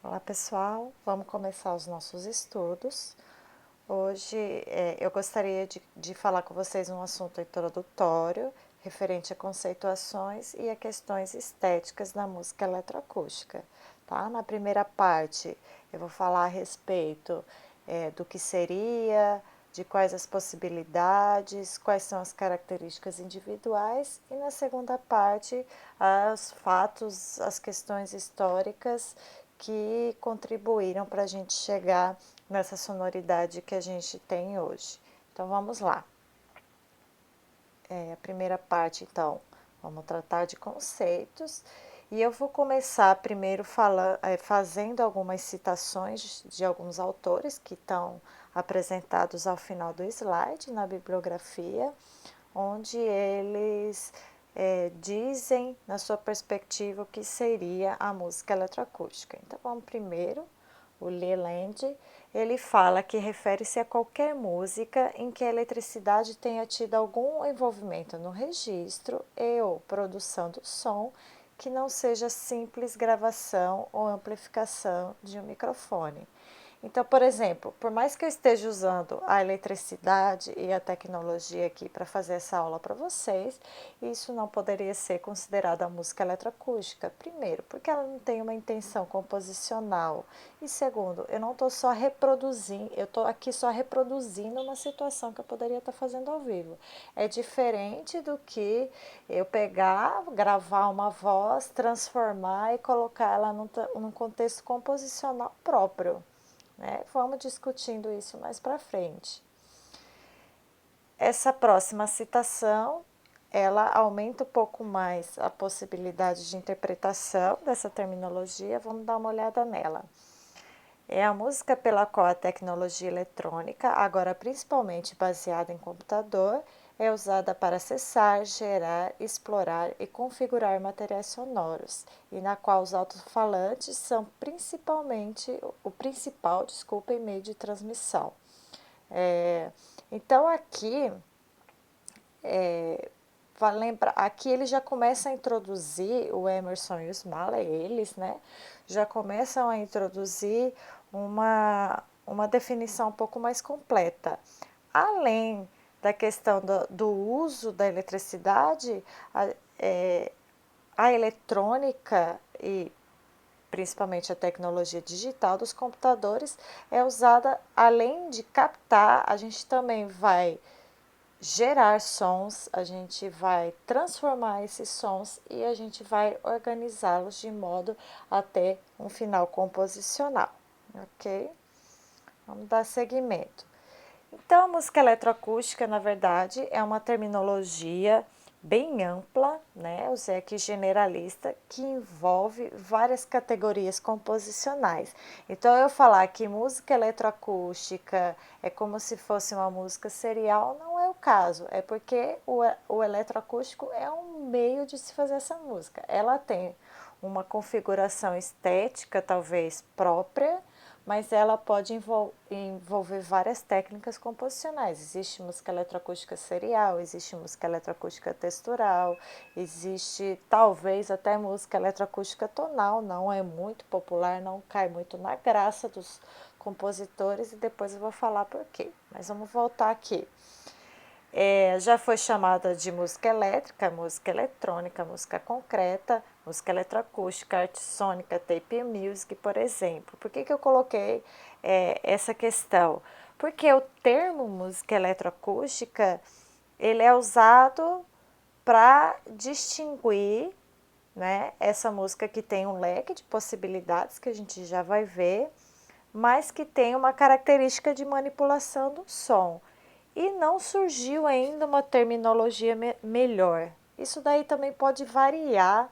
Olá pessoal, vamos começar os nossos estudos. Hoje eu gostaria de falar com vocês um assunto introdutório referente a conceituações e a questões estéticas da música eletroacústica. Tá? Na primeira parte eu vou falar a respeito do que seria, de quais as possibilidades, quais são as características individuais e na segunda parte os fatos, as questões históricas que contribuíram para a gente chegar nessa sonoridade que a gente tem hoje. Então vamos lá. A primeira parte, então, vamos tratar de conceitos. E eu vou começar primeiro fazendo algumas citações de alguns autores que estão apresentados ao final do slide na bibliografia, onde eles dizem, na sua perspectiva, o que seria a música eletroacústica. Então vamos primeiro, o Leland, ele fala que refere-se a qualquer música em que a eletricidade tenha tido algum envolvimento no registro e ou produção do som que não seja simples gravação ou amplificação de um microfone. Então, por exemplo, por mais que eu esteja usando a eletricidade e a tecnologia aqui para fazer essa aula para vocês, isso não poderia ser considerada música eletroacústica. Primeiro, porque ela não tem uma intenção composicional. E segundo, eu não estou só reproduzindo, eu estou aqui só reproduzindo uma situação que eu poderia estar fazendo ao vivo. É diferente do que eu pegar, gravar uma voz, transformar e colocar ela num contexto composicional próprio. Né? Vamos discutindo isso mais para frente. Essa próxima citação, ela aumenta um pouco mais a possibilidade de interpretação dessa terminologia. Vamos dar uma olhada nela. É a música pela qual a tecnologia eletrônica, agora principalmente baseada em computador, é usada para acessar, gerar, explorar e configurar materiais sonoros, e na qual os alto-falantes são principalmente o principal, meio de transmissão. Então aqui vale lembrar, aqui ele já começa a introduzir o Emerson e o Smalley, eles, né, já começam a introduzir uma definição um pouco mais completa. Além da questão do uso da eletricidade, a eletrônica e principalmente a tecnologia digital dos computadores é usada, além de captar, a gente também vai gerar sons, a gente vai transformar esses sons e a gente vai organizá-los de modo a ter um final composicional, ok? Vamos dar seguimento. Então, a música eletroacústica, na verdade, é uma terminologia bem ampla, né? Usei aqui generalista, que envolve várias categorias composicionais. Então, eu falar que música eletroacústica é como se fosse uma música serial, não é o caso. É porque o eletroacústico é um meio de se fazer essa música. Ela tem uma configuração estética, talvez própria, mas ela pode envolver várias técnicas composicionais. Existe música eletroacústica serial, existe música eletroacústica textural, existe talvez até música eletroacústica tonal, não é muito popular, não cai muito na graça dos compositores e depois eu vou falar por quê. Mas vamos voltar aqui. Já foi chamada de música elétrica, música eletrônica, música concreta, música eletroacústica, arte sônica, tape music, por exemplo. Por que eu coloquei essa questão? Porque o termo música eletroacústica, ele é usado para distinguir, né, essa música que tem um leque de possibilidades que a gente já vai ver, mas que tem uma característica de manipulação do som. E não surgiu ainda uma terminologia melhor. Isso daí também pode variar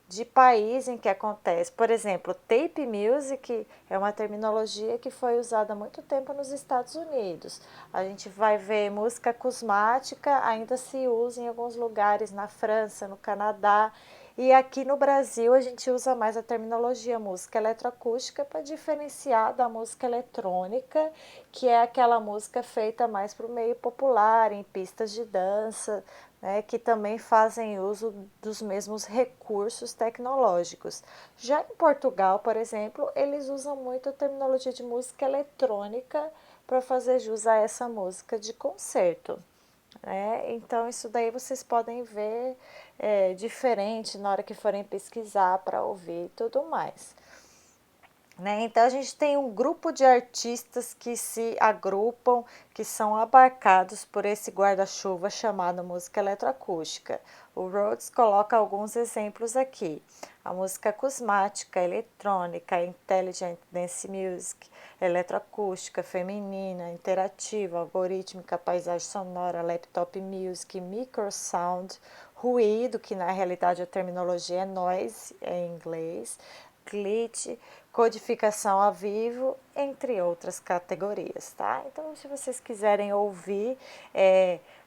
de país em que acontece. Por exemplo, tape music é uma terminologia que foi usada há muito tempo nos Estados Unidos. A gente vai ver música cosmática, ainda se usa em alguns lugares na França, no Canadá. E aqui no Brasil a gente usa mais a terminologia música eletroacústica para diferenciar da música eletrônica, que é aquela música feita mais para o meio popular, em pistas de dança, né, que também fazem uso dos mesmos recursos tecnológicos. Já em Portugal, por exemplo, eles usam muito a terminologia de música eletrônica para fazer jus a essa música de concerto. Então, isso daí vocês podem ver diferente na hora que forem pesquisar para ouvir e tudo mais. Então, a gente tem um grupo de artistas que se agrupam, que são abarcados por esse guarda-chuva chamado música eletroacústica. O Rhodes coloca alguns exemplos aqui: a música acusmática, eletrônica, intelligent dance music, eletroacústica, feminina, interativa, algorítmica, paisagem sonora, laptop music, microsound, ruído, que na realidade a terminologia é noise em inglês, glitch, codificação a vivo, entre outras categorias, tá? Então, se vocês quiserem ouvir,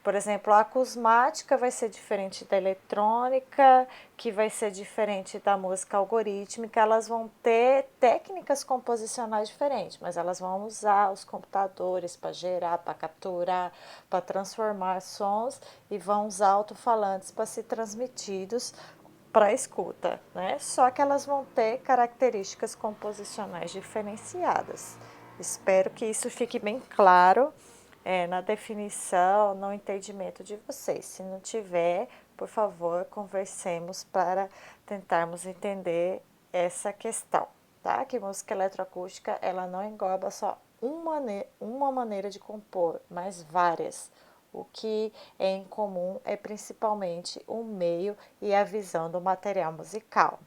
por exemplo, a acusmática vai ser diferente da eletrônica, que vai ser diferente da música algorítmica, elas vão ter técnicas composicionais diferentes, mas elas vão usar os computadores para gerar, para capturar, para transformar sons e vão usar alto-falantes para ser transmitidos para a escuta, né? Só que elas vão ter características composicionais diferenciadas. Espero que isso fique bem claro na definição, no entendimento de vocês. Se não tiver, por favor, conversemos para tentarmos entender essa questão, tá? Que música eletroacústica, ela não engloba só uma maneira de compor, mas várias. O que é em comum é principalmente o meio e a visão do material musical.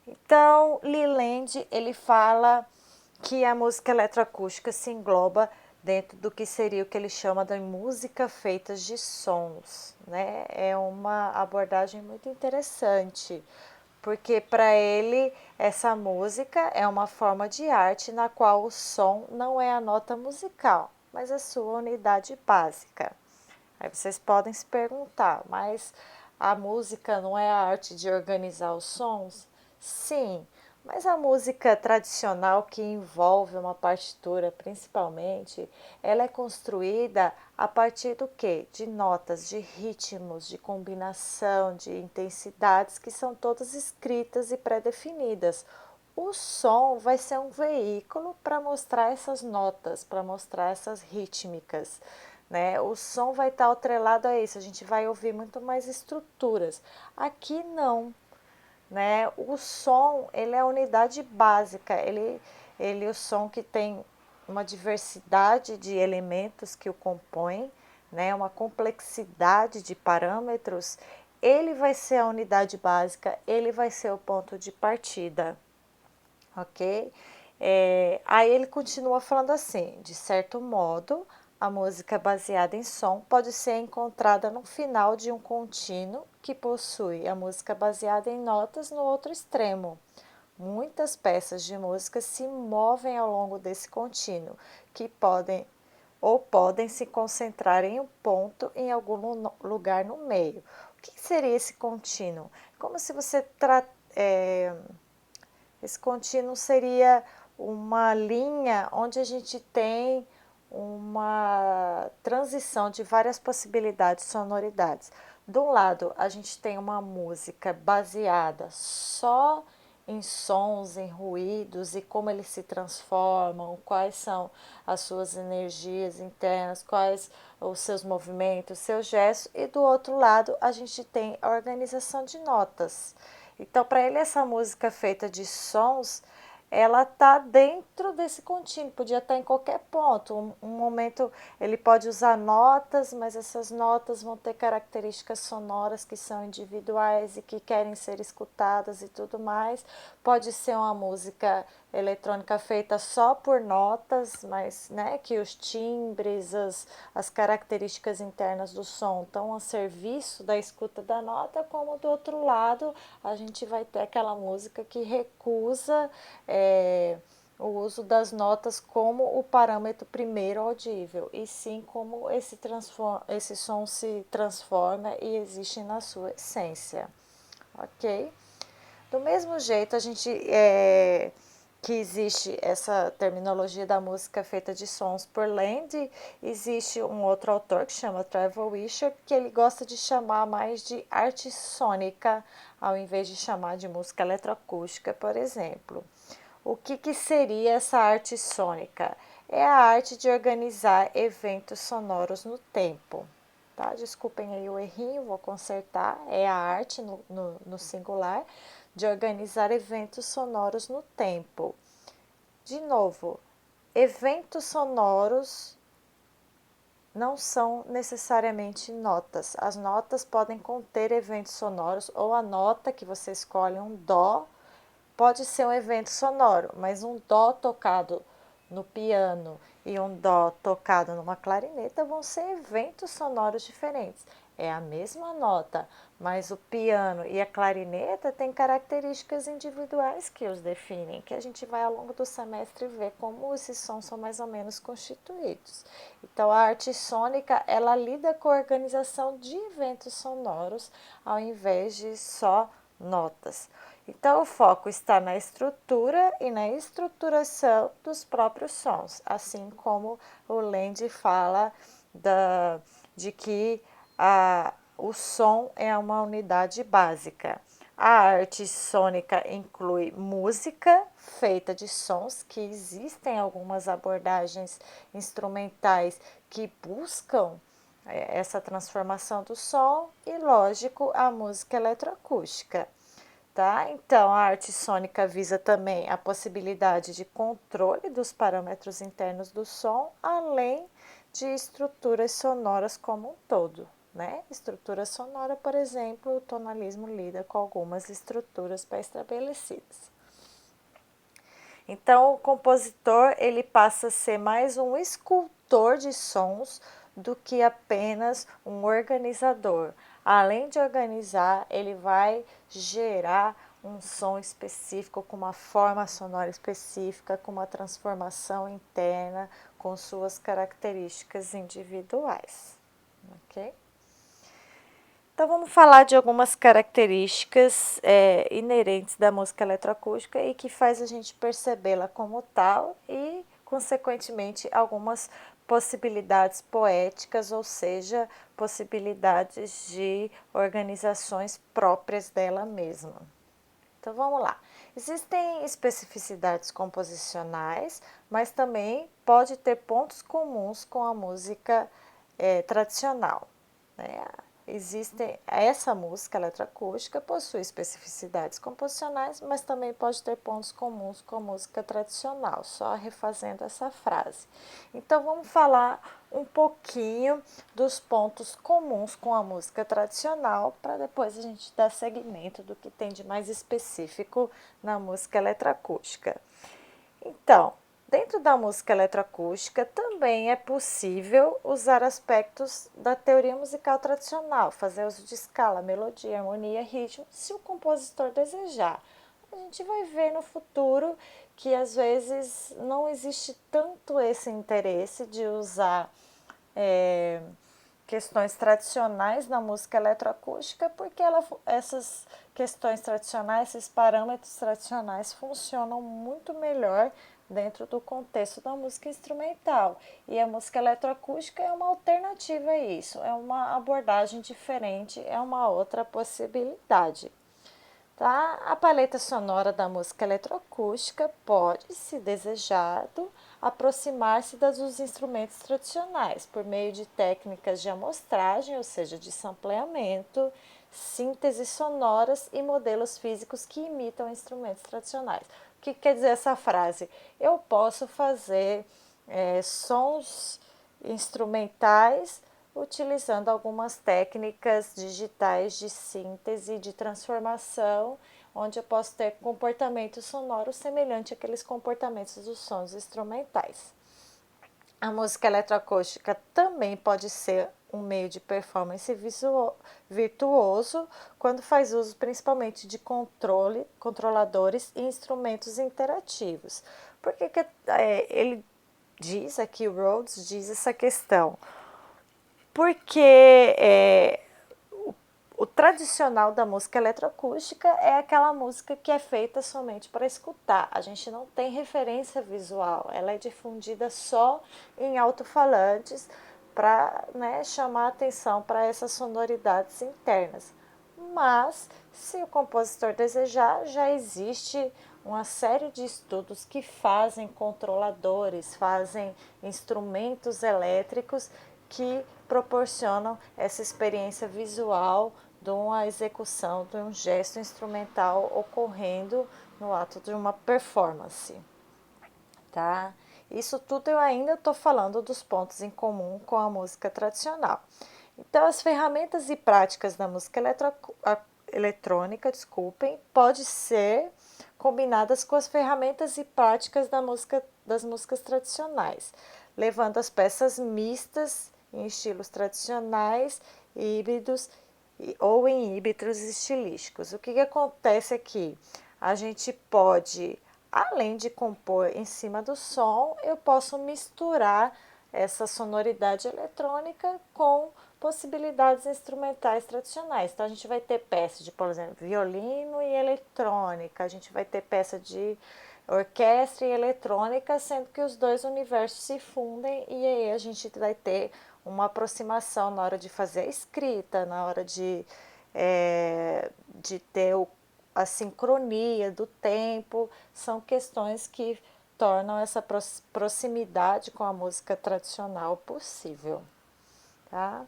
Então, Leland, ele fala que a música eletroacústica se engloba dentro do que seria o que ele chama de música feita de sons, né? É uma abordagem muito interessante, porque para ele essa música é uma forma de arte na qual o som não é a nota musical, mas a sua unidade básica. Aí vocês podem se perguntar, mas a música não é a arte de organizar os sons? Sim, mas a música tradicional que envolve uma partitura principalmente, ela é construída a partir do quê? De notas, de ritmos, de combinação, de intensidades que são todas escritas e pré-definidas. O som vai ser um veículo para mostrar essas notas, para mostrar essas rítmicas. Né? O som vai estar atrelado a isso, a gente vai ouvir muito mais estruturas. Aqui não, né? O som, ele é a unidade básica, ele é o som que tem uma diversidade de elementos que o compõem, né? Uma complexidade de parâmetros, ele vai ser a unidade básica, ele vai ser o ponto de partida, ok? Aí ele continua falando assim, de certo modo, a música baseada em som pode ser encontrada no final de um contínuo que possui a música baseada em notas no outro extremo. Muitas peças de música se movem ao longo desse contínuo, que podem se concentrar em um ponto em algum lugar no meio. O que seria esse contínuo? Como se você esse contínuo seria uma linha onde a gente tem uma transição de várias possibilidades, sonoridades. De um lado, a gente tem uma música baseada só em sons, em ruídos e como eles se transformam, quais são as suas energias internas, quais os seus movimentos, seus gestos, e do outro lado a gente tem a organização de notas. Então, para ele, essa música feita de sons, ela está dentro desse contínuo, podia estar em qualquer ponto. Um momento ele pode usar notas, mas essas notas vão ter características sonoras que são individuais e que querem ser escutadas e tudo mais. Pode ser uma música eletrônica feita só por notas, mas né, que os timbres, as características internas do som estão a serviço da escuta da nota, como do outro lado a gente vai ter aquela música que recusa o uso das notas como o parâmetro primeiro audível, e sim como esse som se transforma e existe na sua essência. ok? Do mesmo jeito, a gente que existe essa terminologia da música feita de sons por Land, existe um outro autor que chama Trevor Wisher, que ele gosta de chamar mais de arte sônica, ao invés de chamar de música eletroacústica, por exemplo. O que seria essa arte sônica? É a arte de organizar eventos sonoros no tempo. Tá? Desculpem aí o errinho, vou consertar. É a arte no singular de organizar eventos sonoros no tempo. De novo, eventos sonoros não são necessariamente notas. As notas podem conter eventos sonoros, ou a nota que você escolhe, um dó, pode ser um evento sonoro, mas um dó tocado no piano e um dó tocado numa clarineta vão ser eventos sonoros diferentes. É a mesma nota, mas o piano e a clarineta têm características individuais que os definem, que a gente vai ao longo do semestre ver como esses sons são mais ou menos constituídos. Então a arte sônica, ela lida com a organização de eventos sonoros ao invés de só notas. Então, o foco está na estrutura e na estruturação dos próprios sons, assim como o Land fala de que o som é uma unidade básica. A arte sônica inclui música feita de sons, que existem algumas abordagens instrumentais que buscam essa transformação do som, e, lógico, a música eletroacústica. Tá? Então, a arte sônica visa também a possibilidade de controle dos parâmetros internos do som, além de estruturas sonoras como um todo. Né? Estrutura sonora, por exemplo, o tonalismo lida com algumas estruturas pré-estabelecidas. Então, o compositor ele passa a ser mais um escultor de sons do que apenas um organizador. Além de organizar, ele vai gerar um som específico, com uma forma sonora específica, com uma transformação interna, com suas características individuais. Ok? Então vamos falar de algumas características inerentes da música eletroacústica e que faz a gente percebê-la como tal e, consequentemente, algumas possibilidades poéticas, ou seja, possibilidades de organizações próprias dela mesma. Então vamos lá. Existem especificidades composicionais, mas também pode ter pontos comuns com a música tradicional. Né? Essa música eletroacústica possui especificidades composicionais, mas também pode ter pontos comuns com a música tradicional, só refazendo essa frase. Então vamos falar um pouquinho dos pontos comuns com a música tradicional, para depois a gente dar seguimento do que tem de mais específico na música eletroacústica. Então, dentro da música eletroacústica também é possível usar aspectos da teoria musical tradicional, fazer uso de escala, melodia, harmonia, ritmo, se o compositor desejar. A gente vai ver no futuro que às vezes não existe tanto esse interesse de usar questões tradicionais na música eletroacústica, porque essas questões tradicionais, esses parâmetros tradicionais funcionam muito melhor dentro do contexto da música instrumental. E a música eletroacústica é uma alternativa a isso, é uma abordagem diferente, é uma outra possibilidade. Tá? A paleta sonora da música eletroacústica pode, se desejado, aproximar-se dos instrumentos tradicionais por meio de técnicas de amostragem, ou seja, de sampleamento, síntese sonoras e modelos físicos que imitam instrumentos tradicionais. O que quer dizer essa frase? Eu posso fazer sons instrumentais utilizando algumas técnicas digitais de síntese, de transformação, onde eu posso ter comportamentos sonoros semelhantes àqueles comportamentos dos sons instrumentais. A música eletroacústica também pode ser um meio de performance virtuoso quando faz uso principalmente de controladores e instrumentos interativos. Por que ele diz aqui, o Rhodes diz essa questão? Porque o tradicional da música eletroacústica é aquela música que é feita somente para escutar. A gente não tem referência visual, ela é difundida só em alto-falantes para, né, chamar atenção para essas sonoridades internas. Mas, se o compositor desejar, já existe uma série de estudos que fazem controladores, fazem instrumentos elétricos que proporcionam essa experiência visual de uma execução de um gesto instrumental ocorrendo no ato de uma performance, tá? Isso tudo eu ainda estou falando dos pontos em comum com a música tradicional. Então, as ferramentas e práticas da música eletrônica, desculpem, pode ser combinadas com as ferramentas e práticas das músicas tradicionais, levando as peças mistas em estilos tradicionais, híbridos ou em híbridos estilísticos. O que acontece aqui? A gente pode, além de compor em cima do som, eu posso misturar essa sonoridade eletrônica com possibilidades instrumentais tradicionais. Então, a gente vai ter peça de, por exemplo, violino e eletrônica, a gente vai ter peça de orquestra e eletrônica, sendo que os dois universos se fundem e aí a gente vai ter uma aproximação na hora de fazer a escrita, na hora de ter a sincronia do tempo, são questões que tornam essa proximidade com a música tradicional possível. Tá?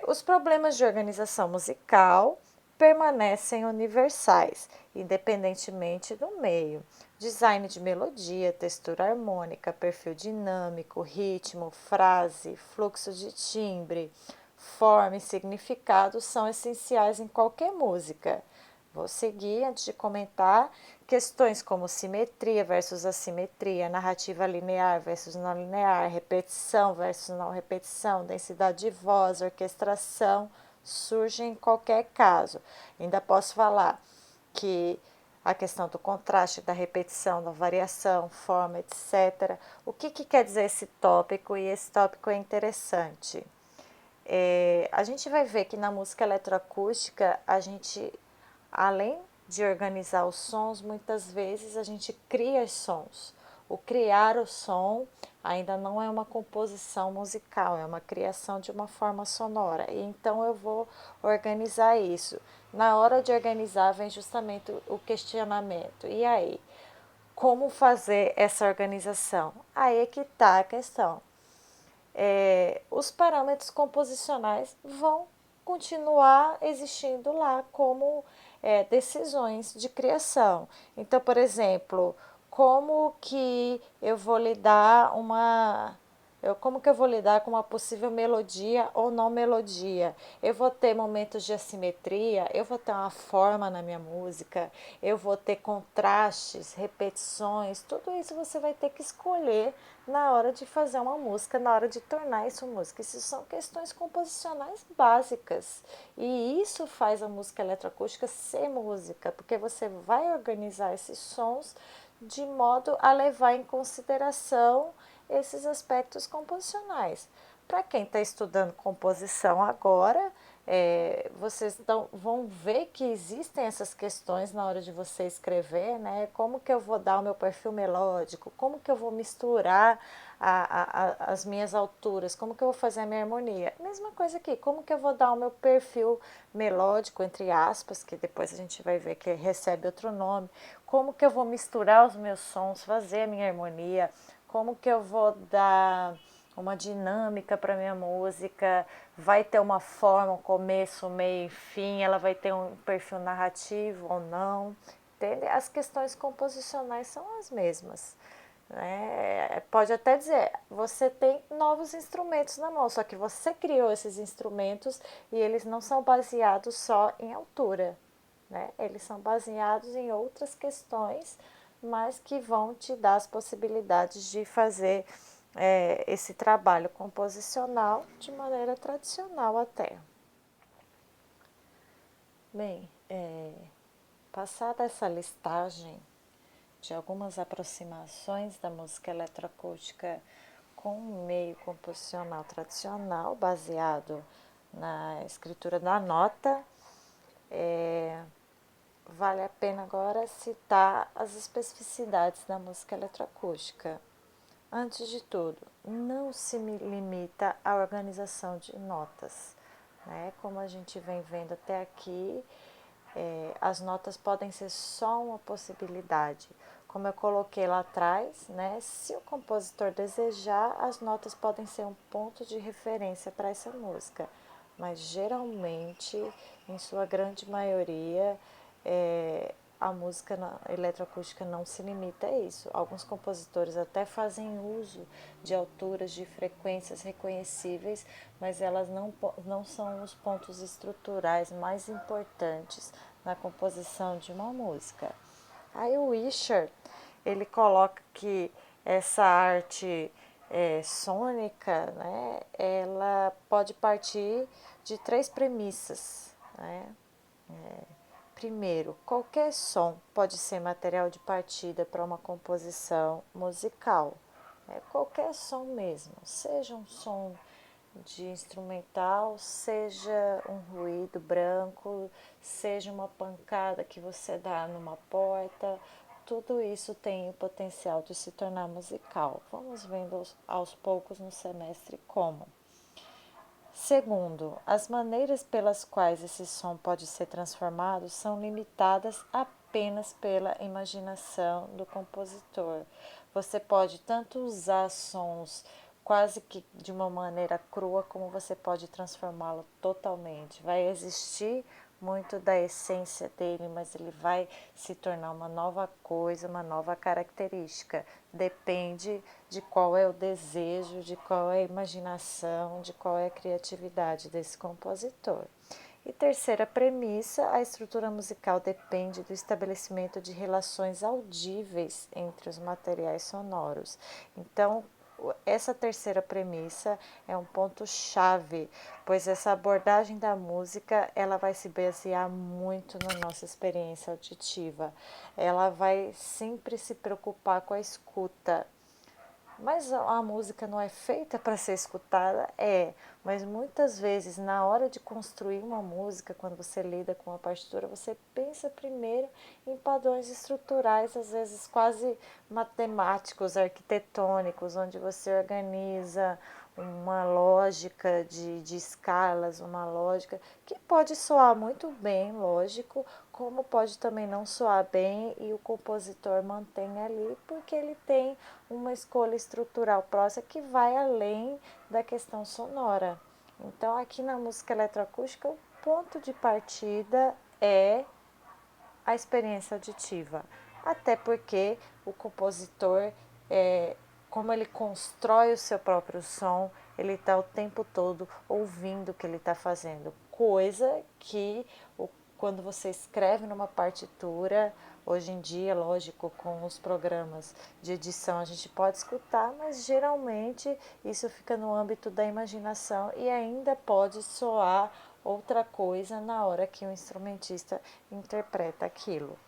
Os problemas de organização musical permanecem universais, independentemente do meio. Design de melodia, textura harmônica, perfil dinâmico, ritmo, frase, fluxo de timbre, forma e significado são essenciais em qualquer música. Vou seguir antes de comentar questões como simetria versus assimetria, narrativa linear versus não linear, repetição versus não repetição, densidade de voz, orquestração, surgem em qualquer caso. Ainda posso falar que a questão do contraste, da repetição, da variação, forma, etc. O que quer dizer esse tópico? E esse tópico é interessante. A gente vai ver que na música eletroacústica, a gente, além de organizar os sons, muitas vezes a gente cria os sons. O criar o som ainda não é uma composição musical, é uma criação de uma forma sonora. E então eu vou organizar isso. Na hora de organizar vem justamente o questionamento. E aí? Como fazer essa organização? Aí é que está a questão. Os parâmetros composicionais vão continuar existindo lá como decisões de criação. Então, por exemplo, como que eu vou lidar como que eu vou lidar com uma possível melodia ou não melodia? Eu vou ter momentos de assimetria, eu vou ter uma forma na minha música, eu vou ter contrastes, repetições, tudo isso você vai ter que escolher na hora de fazer uma música, na hora de tornar isso música. Isso são questões composicionais básicas. E isso faz a música eletroacústica ser música, porque você vai organizar esses sons de modo a levar em consideração esses aspectos composicionais. Para quem está estudando composição agora, vocês vão ver que existem essas questões na hora de você escrever, né? Como que eu vou dar o meu perfil melódico, como que eu vou misturar as minhas alturas, como que eu vou fazer a minha harmonia. Mesma coisa aqui, como que eu vou dar o meu perfil melódico, entre aspas, que depois a gente vai ver que recebe outro nome, como que eu vou misturar os meus sons, fazer a minha harmonia, como que eu vou dar uma dinâmica para minha música, vai ter uma forma, um começo, meio e fim, ela vai ter um perfil narrativo ou não, entende? As questões composicionais são as mesmas. Né? Pode até dizer, você tem novos instrumentos na mão, só que você criou esses instrumentos e eles não são baseados só em altura, né? Eles são baseados em outras questões, mas que vão te dar as possibilidades de fazer esse trabalho composicional de maneira tradicional até. Bem, passada essa listagem de algumas aproximações da música eletroacústica com o meio composicional tradicional, baseado na escritura da nota. Vale a pena agora citar as especificidades da música eletroacústica. Antes de tudo, não se limita à organização de notas, né? Como a gente vem vendo até aqui, as notas podem ser só uma possibilidade. Como eu coloquei lá atrás, né? Se o compositor desejar, as notas podem ser um ponto de referência para essa música, mas geralmente, em sua grande maioria, a música eletroacústica não se limita a isso. Alguns compositores até fazem uso de alturas, de frequências reconhecíveis, mas elas não são os pontos estruturais mais importantes na composição de uma música. Aí o Escher, ele coloca que essa arte sônica, né, ela pode partir de 3 premissas, né? Primeiro, qualquer som pode ser material de partida para uma composição musical. Qualquer som mesmo, seja um som de instrumental, seja um ruído branco, seja uma pancada que você dá numa porta, tudo isso tem o potencial de se tornar musical. Vamos vendo aos poucos no semestre como. Segundo, as maneiras pelas quais esse som pode ser transformado são limitadas apenas pela imaginação do compositor. Você pode tanto usar sons quase que de uma maneira crua, como você pode transformá-lo totalmente. Vai existir muito da essência dele, mas ele vai se tornar uma nova coisa, uma nova característica. Depende de qual é o desejo, de qual é a imaginação, de qual é a criatividade desse compositor. E terceira premissa, a estrutura musical depende do estabelecimento de relações audíveis entre os materiais sonoros. Então, essa terceira premissa é um ponto chave, pois essa abordagem da música, ela vai se basear muito na nossa experiência auditiva. Ela vai sempre se preocupar com a escuta. Mas a música não é feita para ser escutada? Mas muitas vezes na hora de construir uma música, quando você lida com a partitura, você pensa primeiro em padrões estruturais, às vezes quase matemáticos, arquitetônicos, onde você organiza uma lógica de escalas, uma lógica que pode soar muito bem, lógico, como pode também não soar bem e o compositor mantém ali porque ele tem uma escolha estrutural próxima que vai além da questão sonora. Então, aqui na música eletroacústica, o ponto de partida é a experiência auditiva, até porque o compositor, como ele constrói o seu próprio som, ele está o tempo todo ouvindo o que ele está fazendo, coisa que quando você escreve numa partitura, hoje em dia, lógico, com os programas de edição a gente pode escutar, mas geralmente isso fica no âmbito da imaginação e ainda pode soar outra coisa na hora que o instrumentista interpreta aquilo.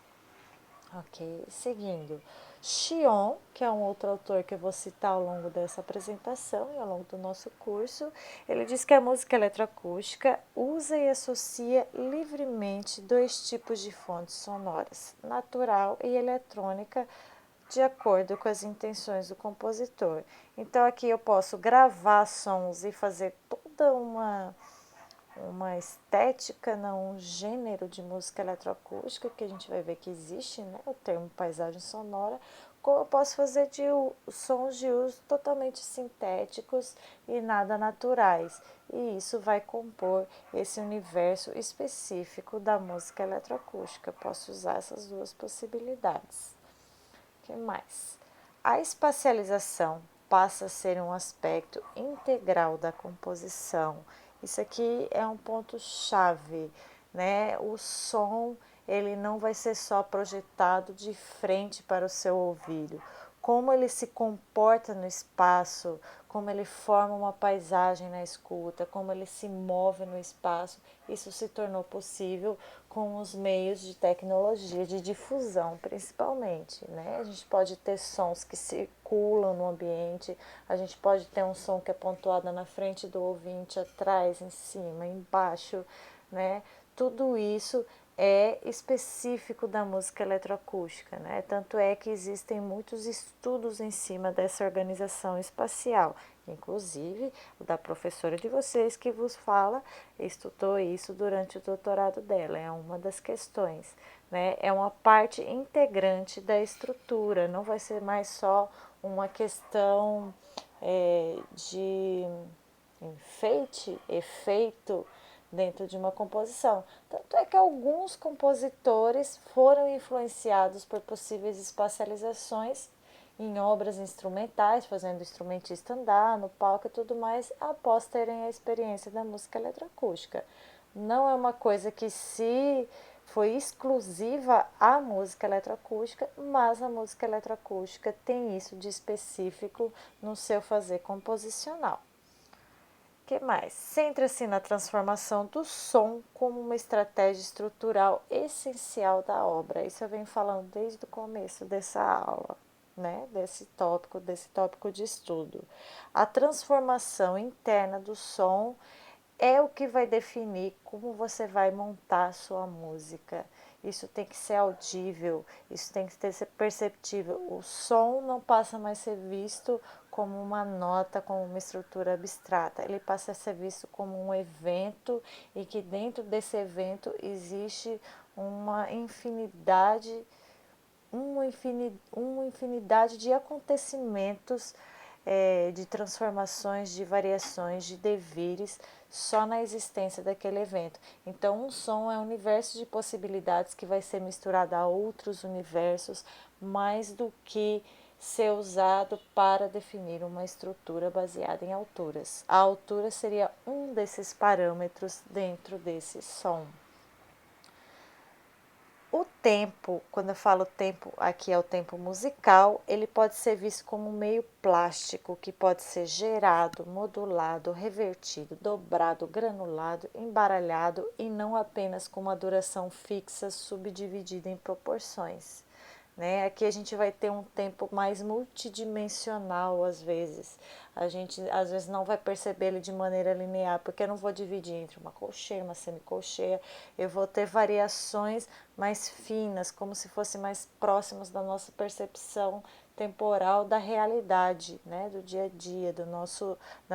Ok, seguindo. Xion, que é um outro autor que eu vou citar ao longo dessa apresentação e ao longo do nosso curso, ele diz que a música eletroacústica usa e associa livremente 2 tipos de fontes sonoras, natural e eletrônica, de acordo com as intenções do compositor. Então aqui eu posso gravar sons e fazer toda uma estética, não um gênero de música eletroacústica, que a gente vai ver que existe, né, o termo paisagem sonora, como eu posso fazer de sons de uso totalmente sintéticos e nada naturais. E isso vai compor esse universo específico da música eletroacústica. Posso usar essas 2 possibilidades. O que mais? A espacialização passa a ser um aspecto integral da composição. Isso aqui é um ponto chave, né? O som, ele não vai ser só projetado de frente para o seu ouvido. Como ele se comporta no espaço, como ele forma uma paisagem na escuta, como ele se move no espaço. Isso se tornou possível com os meios de tecnologia de difusão, principalmente, né? A gente pode ter sons que circulam no ambiente, a gente pode ter um som que é pontuado na frente do ouvinte, atrás, em cima, embaixo, né? Tudo isso é específico da música eletroacústica, né? Tanto é que existem muitos estudos em cima dessa organização espacial, inclusive o da professora de vocês que vos fala, estudou isso durante o doutorado dela, é uma das questões, né? É uma parte integrante da estrutura, não vai ser mais só uma questão de enfeite, efeito dentro de uma composição. Tanto é que alguns compositores foram influenciados por possíveis espacializações em obras instrumentais, fazendo o instrumentista andar no palco e tudo mais, após terem a experiência da música eletroacústica. Não é uma coisa que se foi exclusiva à música eletroacústica, mas a música eletroacústica tem isso de específico no seu fazer composicional. Que mais? Centra-se na transformação do som como uma estratégia estrutural essencial da obra. Isso eu venho falando desde o começo dessa aula, né? Desse tópico de estudo. A transformação interna do som é o que vai definir como você vai montar a sua música. Isso tem que ser audível, isso tem que ser perceptível. O som não passa mais a ser visto como uma nota, como uma estrutura abstrata. Ele passa a ser visto como um evento e que dentro desse evento existe uma infinidade de acontecimentos, de transformações, de variações, de devires, só na existência daquele evento. Então, um som é um universo de possibilidades que vai ser misturado a outros universos, mais do que ser usado para definir uma estrutura baseada em alturas. A altura seria um desses parâmetros dentro desse som. O tempo, quando eu falo tempo, aqui é o tempo musical, ele pode ser visto como um meio plástico que pode ser gerado, modulado, revertido, dobrado, granulado, embaralhado e não apenas com uma duração fixa subdividida em proporções. Né? Aqui a gente vai ter um tempo mais multidimensional às vezes. A gente às vezes não vai perceber ele de maneira linear, porque eu não vou dividir entre uma colcheia, uma semicolcheia. Eu vou ter variações mais finas, como se fossem mais próximas da nossa percepção temporal da realidade, né, do dia a dia, da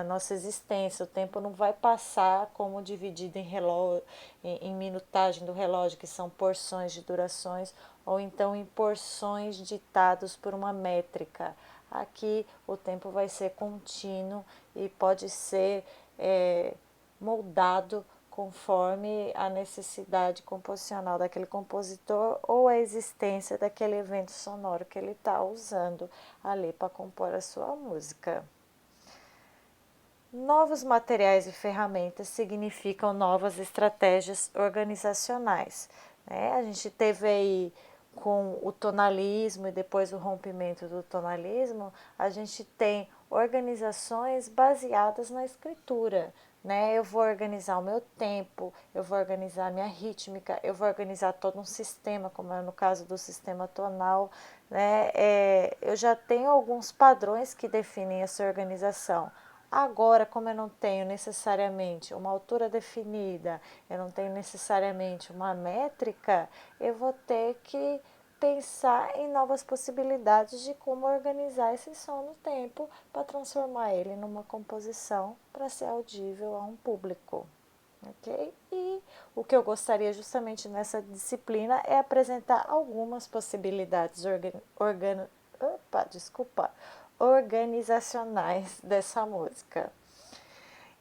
nossa existência. O tempo não vai passar como dividido em relógio, em minutagem do relógio, que são porções de durações, ou então em porções ditados por uma métrica. Aqui o tempo vai ser contínuo e pode ser moldado conforme a necessidade composicional daquele compositor ou a existência daquele evento sonoro que ele está usando ali para compor a sua música. Novos materiais e ferramentas significam novas estratégias organizacionais, né? A gente teve aí com o tonalismo e depois o rompimento do tonalismo, a gente tem organizações baseadas na escritura, né? Eu vou organizar o meu tempo, eu vou organizar a minha rítmica, eu vou organizar todo um sistema, como é no caso do sistema tonal, né? Eu já tenho alguns padrões que definem essa organização. Agora, como eu não tenho necessariamente uma altura definida, eu não tenho necessariamente uma métrica, eu vou ter que pensar em novas possibilidades de como organizar esse som no tempo para transformar ele numa composição para ser audível a um público. Ok? E o que eu gostaria justamente nessa disciplina é apresentar algumas possibilidades organizacionais dessa música.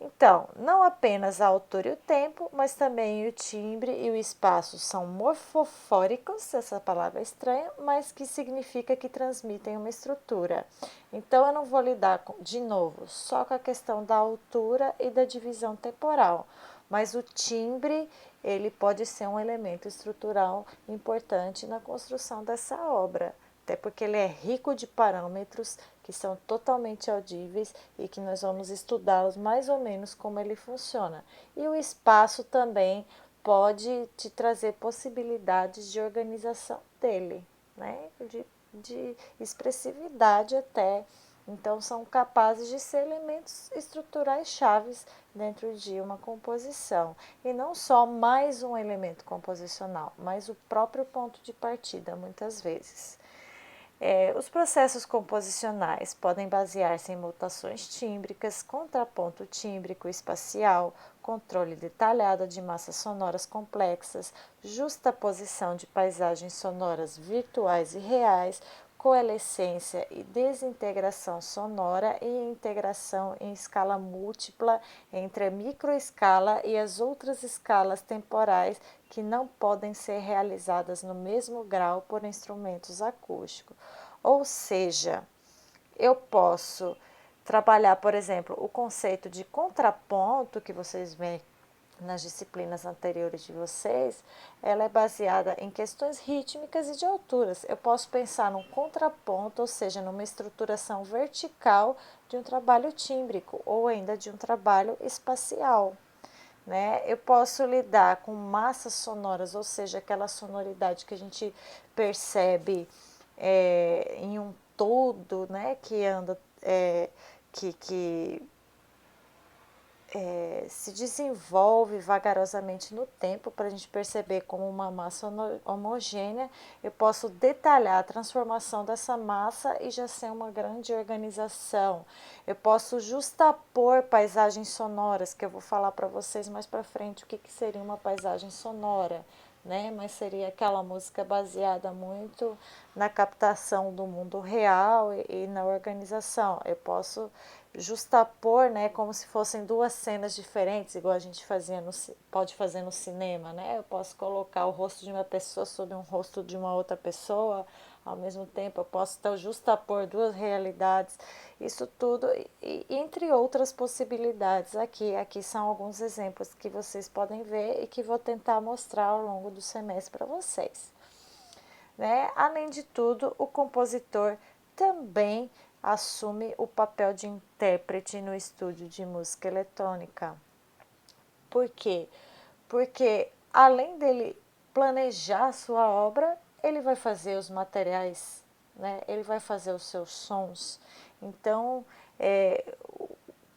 Então, não apenas a altura e o tempo, mas também o timbre e o espaço são morfofóricos, essa palavra é estranha, mas que significa que transmitem uma estrutura. Então, eu não vou lidar, de novo, só com a questão da altura e da divisão temporal, mas o timbre, ele pode ser um elemento estrutural importante na construção dessa obra. até porque ele é rico de parâmetros que são totalmente audíveis e que nós vamos estudá-los mais ou menos como ele funciona. E o espaço também pode te trazer possibilidades de organização dele, né? De expressividade até. Então, são capazes de ser elementos estruturais chaves dentro de uma composição. E não só mais um elemento composicional, mas o próprio ponto de partida, muitas vezes. Os processos composicionais podem basear-se em mutações tímbricas, contraponto tímbrico espacial, controle detalhado de massas sonoras complexas, justaposição de paisagens sonoras virtuais e reais, coalescência e desintegração sonora e integração em escala múltipla entre a microescala e as outras escalas temporais que não podem ser realizadas no mesmo grau por instrumentos acústicos. Ou seja, eu posso trabalhar, por exemplo, o conceito de contraponto que vocês veem nas disciplinas anteriores de vocês, ela é baseada em questões rítmicas e de alturas. Eu posso pensar num contraponto, ou seja, numa estruturação vertical de um trabalho tímbrico ou ainda de um trabalho espacial. Né? Eu posso lidar com massas sonoras, ou seja, aquela sonoridade que a gente percebe em um todo, né? Que anda, que se desenvolve vagarosamente no tempo para a gente perceber como uma massa homogênea. Eu posso detalhar a transformação dessa massa e já ser uma grande organização. Eu posso justapor paisagens sonoras, que eu vou falar para vocês mais para frente o que seria uma paisagem sonora. Né? Mas seria aquela música baseada muito na captação do mundo real e na organização. Eu posso justapor, né, como se fossem duas cenas diferentes, igual a gente pode fazer no cinema, né? Eu posso colocar o rosto de uma pessoa sobre um rosto de uma outra pessoa ao mesmo tempo, eu posso então justapor duas realidades, isso tudo, e entre outras possibilidades aqui são alguns exemplos que vocês podem ver e que vou tentar mostrar ao longo do semestre para vocês. Né? Além de tudo, o compositor também assume o papel de intérprete no estúdio de música eletrônica. Por quê? Porque além dele planejar a sua obra, ele vai fazer os materiais, né? Ele vai fazer os seus sons. Então,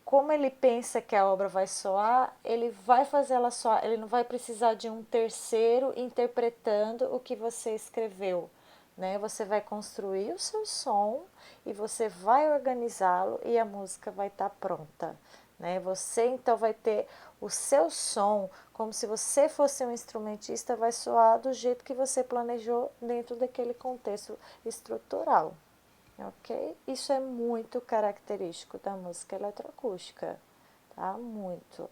como ele pensa que a obra vai soar, ele vai fazer ela soar, ele não vai precisar de um terceiro interpretando o que você escreveu. Né? Você vai construir o seu som e você vai organizá-lo e a música vai estar pronta. Né? Você então vai ter o seu som, como se você fosse um instrumentista, vai soar do jeito que você planejou dentro daquele contexto estrutural. Ok? Isso é muito característico da música eletroacústica, tá? Muito.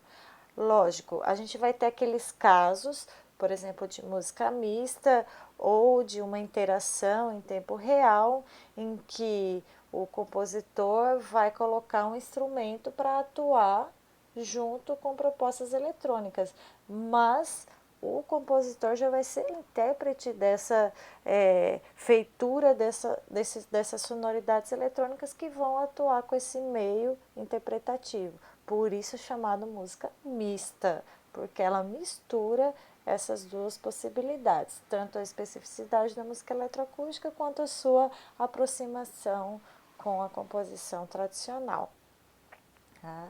Lógico, a gente vai ter aqueles casos, por exemplo, de música mista ou de uma interação em tempo real, em que o compositor vai colocar um instrumento para atuar junto com propostas eletrônicas, mas o compositor já vai ser intérprete dessa feitura dessas sonoridades eletrônicas que vão atuar com esse meio interpretativo. Por isso é chamado música mista, porque ela mistura essas duas possibilidades, tanto a especificidade da música eletroacústica quanto a sua aproximação com a composição tradicional. Tá?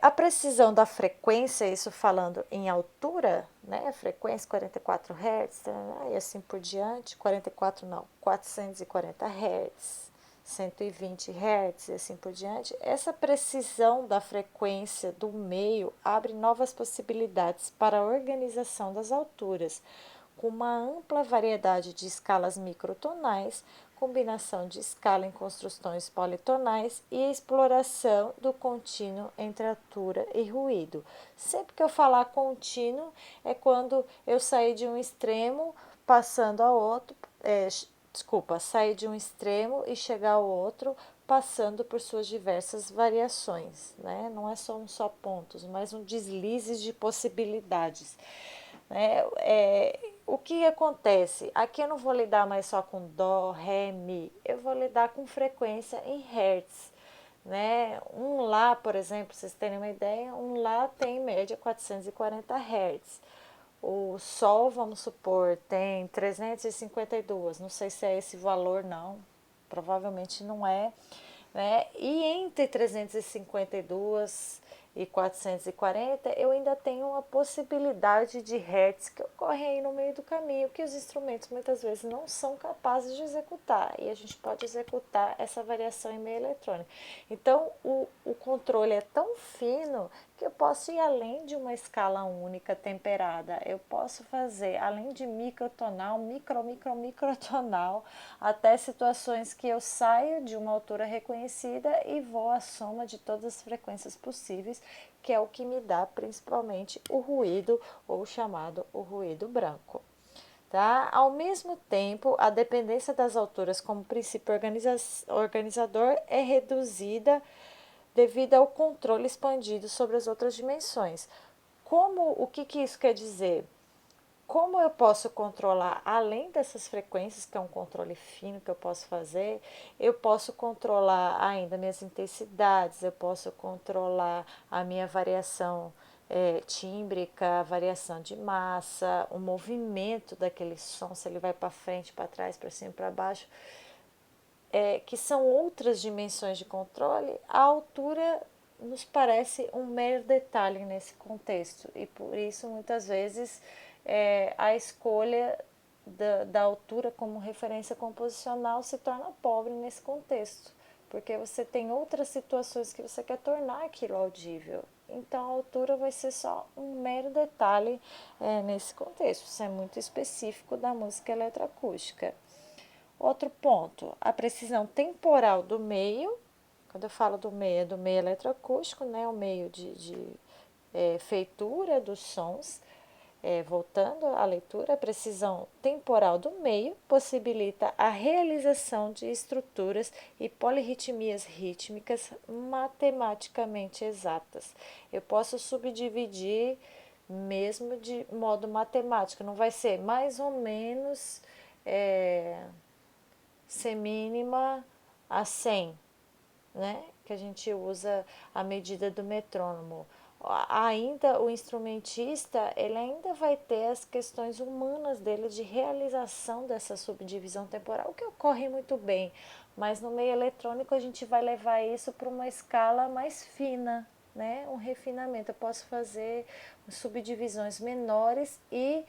A precisão da frequência, isso falando em altura, né, frequência 44 Hz, e assim por diante, 44 não, 440 Hz, 120 Hz e assim por diante, essa precisão da frequência do meio abre novas possibilidades para a organização das alturas, com uma ampla variedade de escalas microtonais, combinação de escala em construções politonais e exploração do contínuo entre altura e ruído. Sempre que eu falar contínuo é quando eu sair de um extremo passando ao outro, sair de um extremo e chegar ao outro passando por suas diversas variações, né? Não é só um pontos, mas um deslize de possibilidades. o que acontece? Aqui eu não vou lidar mais só com dó, ré, mi, eu vou lidar com frequência em hertz, né? Um lá, por exemplo, pra vocês terem uma ideia, um lá tem em média 440 hertz. O sol, vamos supor, tem 352, não sei se é esse valor não, provavelmente não é, né? E entre 352 e 440, eu ainda tenho uma possibilidade de hertz que ocorre aí no meio do caminho, que os instrumentos muitas vezes não são capazes de executar, e a gente pode executar essa variação em meio eletrônico. Então, o controle é tão fino que eu posso ir além de uma escala única temperada, eu posso fazer além de microtonal, microtonal, até situações que eu saio de uma altura reconhecida e vou à soma de todas as frequências possíveis, que é o que me dá principalmente o ruído, ou chamado o ruído branco. Tá? Ao mesmo tempo, a dependência das alturas como princípio organizador é reduzida devido ao controle expandido sobre as outras dimensões. O que isso quer dizer? Como eu posso controlar, além dessas frequências, que é um controle fino que eu posso fazer, eu posso controlar ainda minhas intensidades, eu posso controlar a minha variação tímbrica, a variação de massa, o movimento daquele som, se ele vai para frente, para trás, para cima, para baixo, que são outras dimensões de controle. A altura nos parece um mero detalhe nesse contexto, e por isso muitas vezes a escolha da altura como referência composicional se torna pobre nesse contexto, porque você tem outras situações que você quer tornar aquilo audível. Então a altura vai ser só um mero detalhe nesse contexto, isso é muito específico da música eletroacústica. Outro ponto, a precisão temporal do meio. Quando eu falo do meio, é do meio eletroacústico, né? O meio de feitura dos sons. Voltando à leitura, a precisão temporal do meio possibilita a realização de estruturas e polirritmias rítmicas matematicamente exatas. Eu posso subdividir mesmo de modo matemático, não vai ser mais ou menos semínima a 100, né? Que a gente usa a medida do metrônomo. Ainda o instrumentista, ele ainda vai ter as questões humanas dele de realização dessa subdivisão temporal, o que ocorre muito bem, mas no meio eletrônico a gente vai levar isso para uma escala mais fina, né? Um refinamento. Eu posso fazer subdivisões menores e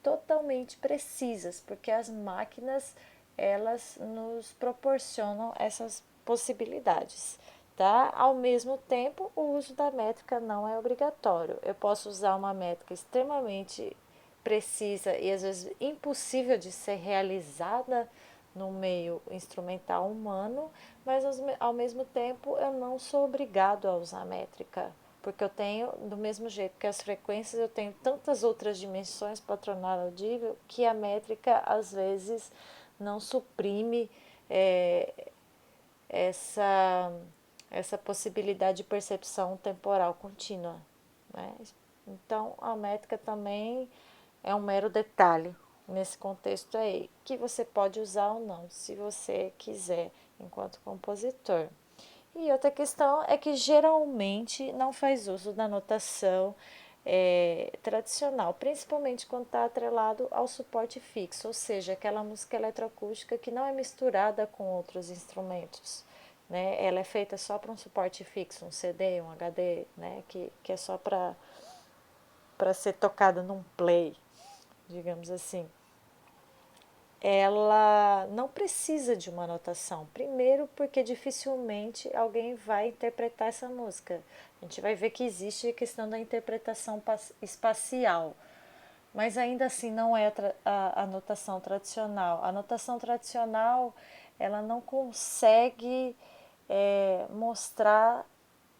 totalmente precisas, porque as máquinas elas nos proporcionam essas possibilidades, tá? Ao mesmo tempo, o uso da métrica não é obrigatório. Eu posso usar uma métrica extremamente precisa e às vezes impossível de ser realizada no meio instrumental humano, mas ao mesmo tempo eu não sou obrigado a usar métrica, porque eu tenho, do mesmo jeito que as frequências, eu tenho tantas outras dimensões para tornar audível que a métrica às vezes não suprime é, essa, essa possibilidade de percepção temporal contínua, né? Então, a métrica também é um mero detalhe nesse contexto aí, que você pode usar ou não, se você quiser, enquanto compositor. E outra questão é que geralmente não faz uso da notação tradicional, principalmente quando está atrelado ao suporte fixo, ou seja, aquela música eletroacústica que não é misturada com outros instrumentos. Né? Ela é feita só para um suporte fixo, um CD, um HD, né? que é só para ser tocada num play, digamos assim. Ela não precisa de uma notação. Primeiro, porque dificilmente alguém vai interpretar essa música. A gente vai ver que existe a questão da interpretação espacial, mas ainda assim não é a notação tradicional. A notação tradicional ela não consegue mostrar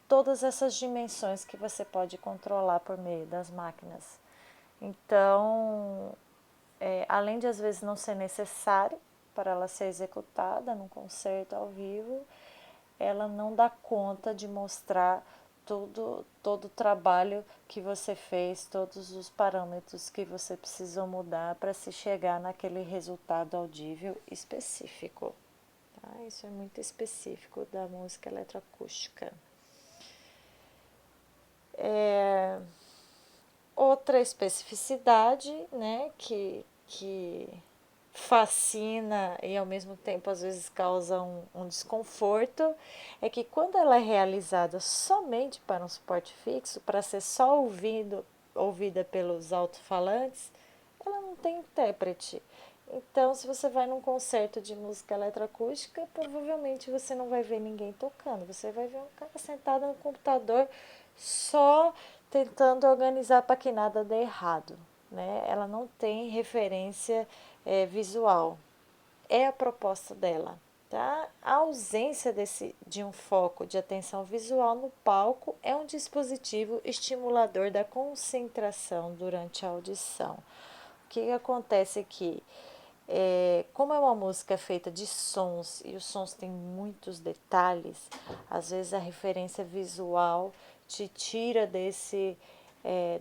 todas essas dimensões que você pode controlar por meio das máquinas. Então, além de às vezes não ser necessário para ela ser executada num concerto ao vivo, ela não dá conta de mostrar todo o trabalho que você fez, todos os parâmetros que você precisou mudar para se chegar naquele resultado audível específico. Tá? Isso é muito específico da música eletroacústica. Outra especificidade, né, que fascina e ao mesmo tempo às vezes causa um desconforto, é que quando ela é realizada somente para um suporte fixo, para ser só ouvida pelos alto-falantes, ela não tem intérprete. Então, se você vai num concerto de música eletroacústica, provavelmente você não vai ver ninguém tocando. Você vai ver um cara sentado no computador só tentando organizar para que nada dê errado. Né? Ela não tem referência visual. É a proposta dela. Tá? A ausência de um foco de atenção visual no palco é um dispositivo estimulador da concentração durante a audição. O que acontece aqui? Como é uma música feita de sons e os sons têm muitos detalhes, às vezes a referência visual te tira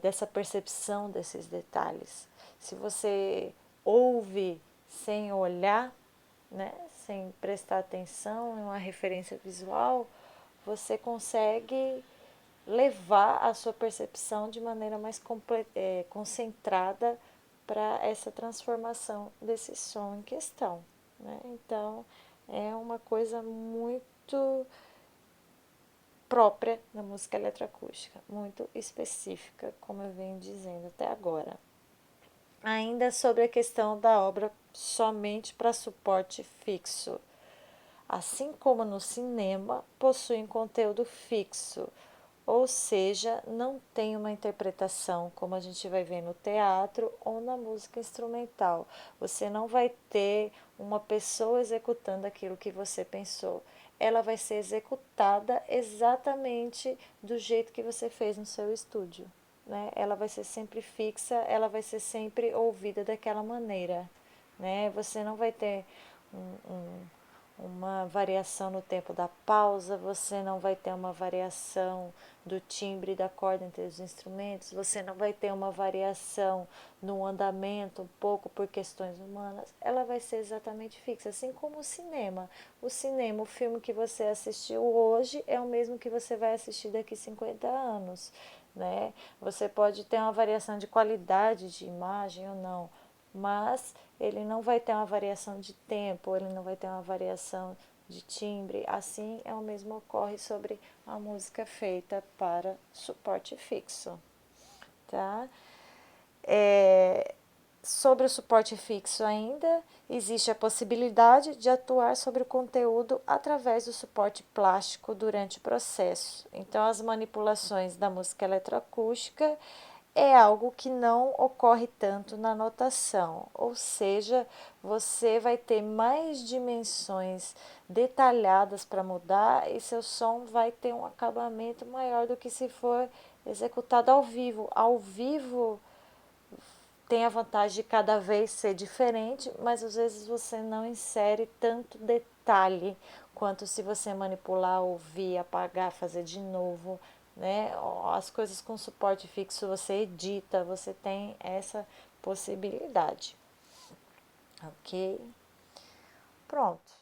dessa percepção desses detalhes. Se você ouve sem olhar, né, sem prestar atenção em uma referência visual, você consegue levar a sua percepção de maneira mais concentrada para essa transformação desse som em questão. Né? Então, é uma coisa muito própria da música eletroacústica, muito específica, como eu venho dizendo até agora. Ainda sobre a questão da obra somente para suporte fixo. Assim como no cinema, possuem conteúdo fixo, ou seja, não tem uma interpretação como a gente vai ver no teatro ou na música instrumental. Você não vai ter uma pessoa executando aquilo que você pensou. Ela vai ser executada exatamente do jeito que você fez no seu estúdio. Né? Ela vai ser sempre fixa, ela vai ser sempre ouvida daquela maneira. Né? Você não vai ter uma variação no tempo da pausa, você não vai ter uma variação do timbre da corda entre os instrumentos, você não vai ter uma variação no andamento, um pouco por questões humanas, ela vai ser exatamente fixa, assim como o cinema. O cinema, o filme que você assistiu hoje é o mesmo que você vai assistir daqui 50 anos. Né? Você pode ter uma variação de qualidade de imagem ou não, mas ele não vai ter uma variação de tempo, ele não vai ter uma variação de timbre. Assim é o mesmo ocorre sobre a música feita para suporte fixo. Tá? Sobre o suporte fixo ainda, existe a possibilidade de atuar sobre o conteúdo através do suporte plástico durante o processo. Então, as manipulações da música eletroacústica é algo que não ocorre tanto na notação, ou seja, você vai ter mais dimensões detalhadas para mudar e seu som vai ter um acabamento maior do que se for executado ao vivo. Ao vivo tem a vantagem de cada vez ser diferente, mas às vezes você não insere tanto detalhe quanto se você manipular, ouvir, apagar, fazer de novo. Né? As coisas com suporte fixo você edita, você tem essa possibilidade. Ok? Pronto.